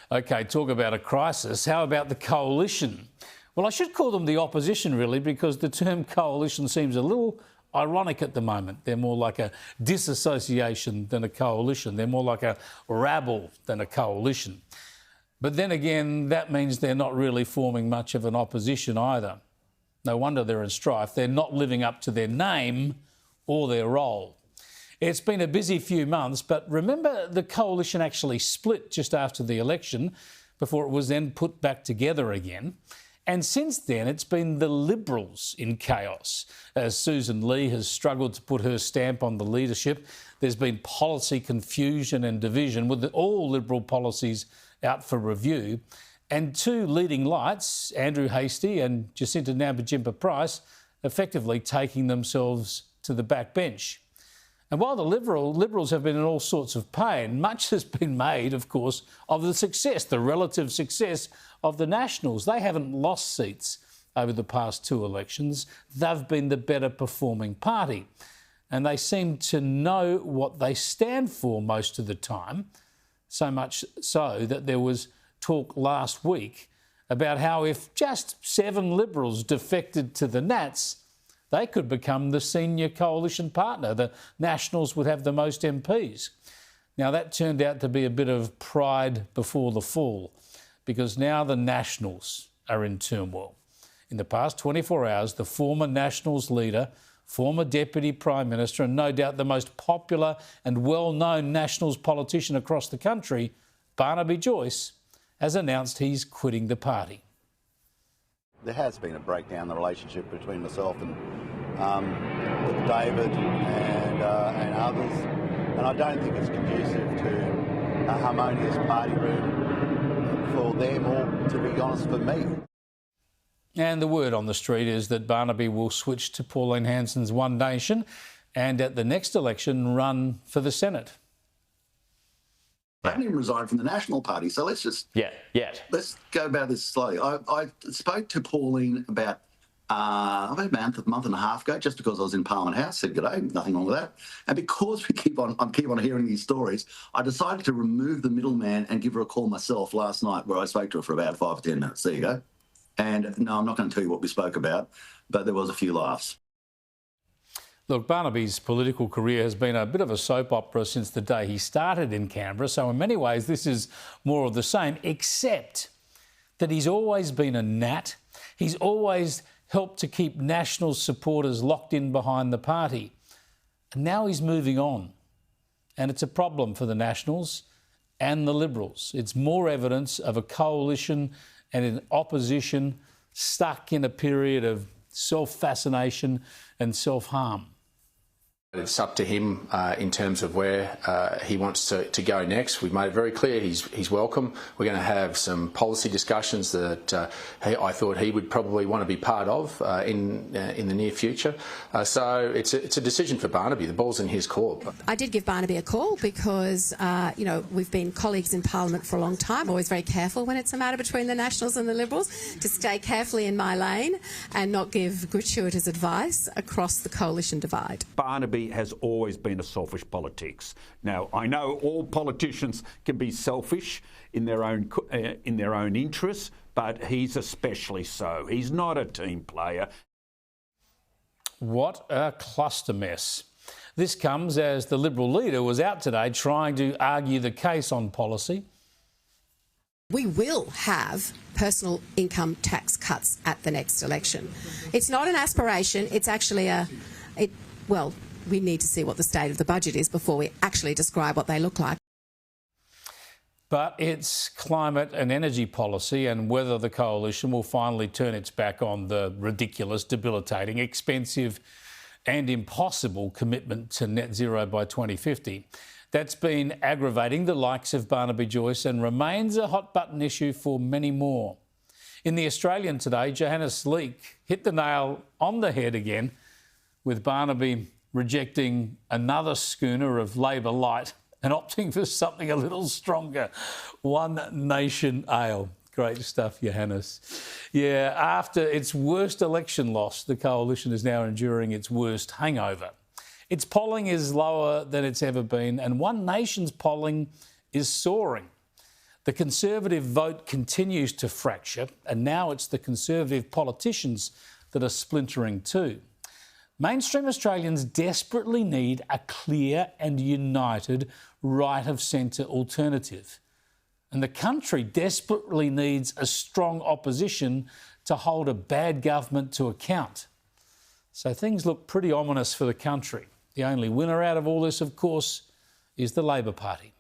OK, talk about a crisis. How about the coalition? Well, I should call them the opposition, really, because the term coalition seems a little ironic at the moment. They're more like a disassociation than a coalition. They're more like a rabble than a coalition. But then again, that means they're not really forming much of an opposition either. No wonder they're in strife. They're not living up to their name or their role. It's been a busy few months, but remember the coalition actually split just after the election before it was then put back together again. And since then, it's been the Liberals in chaos. As Susan Lee has struggled to put her stamp on the leadership, there's been policy confusion and division, with all Liberal policies out for review. And two leading lights, Andrew Hastie and Jacinta Nampijinpa-Price, effectively taking themselves to the backbench. And while the Liberals have been in all sorts of pain, much has been made, of course, of the success, the relative success of the Nationals. They haven't lost seats over the past two elections. They've been the better performing party. And they seem to know what they stand for most of the time, so much so that there was talk last week about how if just 7 Liberals defected to the Nats, they could become the senior coalition partner. The Nationals would have the most MPs. Now, that turned out to be a bit of pride before the fall, because now the Nationals are in turmoil. In the past 24 hours, the former Nationals leader, former Deputy Prime Minister, and no doubt the most popular and well-known Nationals politician across the country, Barnaby Joyce, has announced he's quitting the party. There has been a breakdown in the relationship between myself and David and others, and I don't think it's conducive to a harmonious party room for them, or, to be honest, for me. And the word on the street is that Barnaby will switch to Pauline Hanson's One Nation and at the next election run for the Senate. I haven't even resigned from the National Party, so let's just... Let's go about this slowly. I spoke to Pauline about a month and a half ago, just because I was in Parliament House, said g'day, nothing wrong with that. And because I keep on hearing these stories, I decided to remove the middleman and give her a call myself last night, where I spoke to her for about 5 or 10 minutes. There you go. And no, I'm not going to tell you what we spoke about, but there was a few laughs. Look, Barnaby's political career has been a bit of a soap opera since the day he started in Canberra, so in many ways this is more of the same, except that he's always been a Nat. He's always helped to keep National supporters locked in behind the party. And now he's moving on. And it's a problem for the Nationals and the Liberals. It's more evidence of a coalition and an opposition stuck in a period of self-fascination and self-harm. It's up to him in terms of where he wants to go next. We've made it very clear he's welcome. We're going to have some policy discussions that I thought he would probably want to be part of in the near future. So it's a decision for Barnaby. The ball's in his court. I did give Barnaby a call because, we've been colleagues in Parliament for a long time. Always very careful when it's a matter between the Nationals and the Liberals to stay carefully in my lane and not give gratuitous advice across the coalition divide. Barnaby has always been a selfish politics. Now, I know all politicians can be selfish in their own interests, but he's especially so. He's not a team player. What a cluster mess. This comes as the Liberal leader was out today trying to argue the case on policy. We will have personal income tax cuts at the next election. It's not an aspiration, it's actually we need to see what the state of the budget is before we actually describe what they look like. But it's climate and energy policy and whether the coalition will finally turn its back on the ridiculous, debilitating, expensive and impossible commitment to net zero by 2050. That's been aggravating the likes of Barnaby Joyce and remains a hot-button issue for many more. In The Australian today, Johanna Sleek hit the nail on the head again, with Barnaby rejecting another schooner of Labor light and opting for something a little stronger, One Nation ale. Great stuff, Johannes. Yeah, after its worst election loss, the coalition is now enduring its worst hangover. Its polling is lower than it's ever been, and One Nation's polling is soaring. The Conservative vote continues to fracture, and now it's the Conservative politicians that are splintering too. Mainstream Australians desperately need a clear and united right-of-centre alternative. And the country desperately needs a strong opposition to hold a bad government to account. So things look pretty ominous for the country. The only winner out of all this, of course, is the Labor Party.